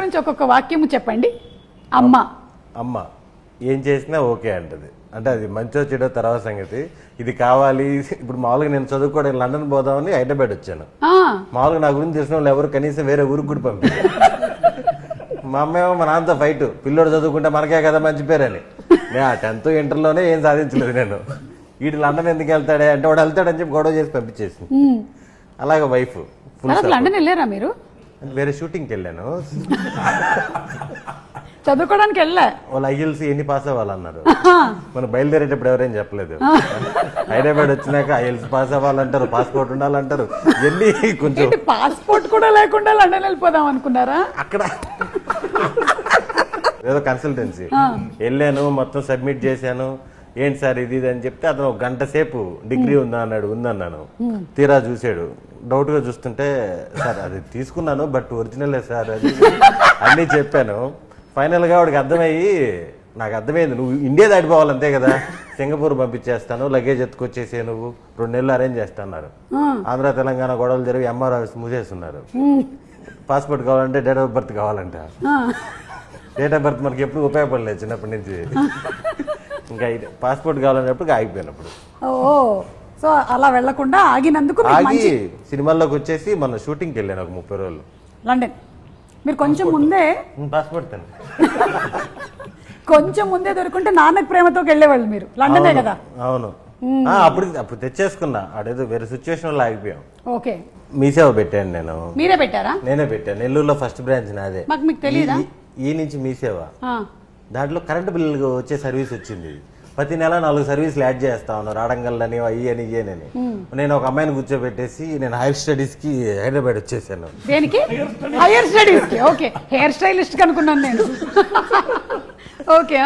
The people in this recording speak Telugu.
గురించి ఒక్కొక్క వాక్యము చెప్పండి. అమ్మ అమ్మ ఏం చేసినా ఓకే అంటది. అంటే అది మంచో చెడో తర్వాత సంగతి. ఇది కావాలి. ఇప్పుడు మామూలుగా నేను చదువుకోవడానికి లండన్ పోదామని హైదరాబాద్ వచ్చాను. మామూలుగా నా గురించి తెలిసిన వాళ్ళు ఎవరు కనీసం వేరే ఊరికి కూడా పంపించారు. మా అమ్మ ఏమో మా నాన్నతో ఫైట్, పిల్లోడు చదువుకుంటే మనకే కదా మంచి పేరని. నేను ఆ 10th ఇంటర్లోనే ఏం సాధించలేదు నేను. వీడు లండన్ ఎందుకు వెళ్తాడే అంటే వాడు వెళ్తాడని చెప్పి గొడవ చేసి పంపించేసింది. అలాగే వైఫ్ లండన్ వెళ్ళారా మీరు? వేరే షూటింగ్కి వెళ్ళాను. చదువుకోవడానికి వెళ్ళా. వాళ్ళు ఐఎల్స్ ఎన్ని పాస్ అవ్వాలన్నారు. మనం బయలుదేరేటప్పుడు ఎవరేం చెప్పలేదు. హైదరాబాద్ వచ్చినాక ఐఎల్స్ పాస్ అవ్వాలంటారు, పాస్పోర్ట్ ఉండాలంటారు. ఎన్ని కొంచెం పాస్పోర్ట్ కూడా లేకుండా లండన్ వెళ్ళిపోదాం అనుకున్నారా? అక్కడ ఏదో కన్సల్టెన్సీ వెళ్ళాను, మొత్తం సబ్మిట్ చేశాను. ఏంటి సార్ ఇది అని చెప్తే అతను 1 గంట సేపు డిగ్రీ ఉందా అన్నాడు. ఉందన్నాను. తీరా చూసాడు, డౌట్ గా చూస్తుంటే సార్ అది తీసుకున్నాను బట్ ఒరిజినలే సార్ అది అన్నీ చెప్పాను. ఫైనల్ గా వాడికి అర్థమయ్యి, నాకు అర్థమైంది నువ్వు ఇండియా దాటిపోవాలి అంతే కదా, సింగపూర్ పంపించేస్తాను, లగేజ్ ఎత్తుకొచ్చేసే, నువ్వు 2 నెలలు అరేంజ్ చేస్తున్నారు. ఆంధ్ర తెలంగాణ గొడవలు జరిగి ఎంఆర్ ఆఫీస్ మూసేస్తున్నారు. పాస్పోర్ట్ కావాలంటే డేట్ ఆఫ్ బర్త్ కావాలంట. డేట్ ఆఫ్ బర్త్ మనకి ఎప్పుడు ఉపయోగపడలేదు చిన్నప్పటి నుంచి. ఇంకా పాస్పోర్ట్ కావాలన్నప్పుడు ఆగిపోయినప్పుడు. ఓ సో అలా వెళ్లకుండా ఆగినందుకు ఆగి సినిమాల్లోకి వచ్చేసి మన షూటింగ్కి వెళ్ళాను ఒక 30 రోజులు లండన్. మీరు కొంచెం ముందే పాస్పోర్ట్ కొంచెం ముందే దొరుకుంటే నాన్నకి ప్రేమతో వెళ్ళేవాళ్ళు మీరు. లండనే కదా? అవును. అప్పుడు తెచ్చేసుకున్నా. అదేదో వేరే సిచ్యువేషన్ లో ఆగిపోయాం. ఓకే. మీ సేవ పెట్టాను నేను. మీరే పెట్టారా? నేనే పెట్టాను. నెల్లూరులో ఫస్ట్ బ్రాంచ్ నాదే. మీకు తెలియదా? ఈ నుంచి మీ సేవ దాంట్లో కరెంటు బిల్లు వచ్చే సర్వీస్ వచ్చింది. ప్రతి నెల 4 సర్వీసులు యాడ్ చేస్తా ఉన్నారు. రాడంగల్లని అయ్యని ఇయ్యనని. నేను ఒక అమ్మాయిని కూర్చోబెట్టేసి నేను హైర్ స్టడీస్ కి హైదరాబాద్ వచ్చేసాను. దేనికి? హైయర్ స్టడీస్ కి. ఓకే, హెయిర్ స్టైలిస్ట్ కనుకున్నాను నేను. ఓకే.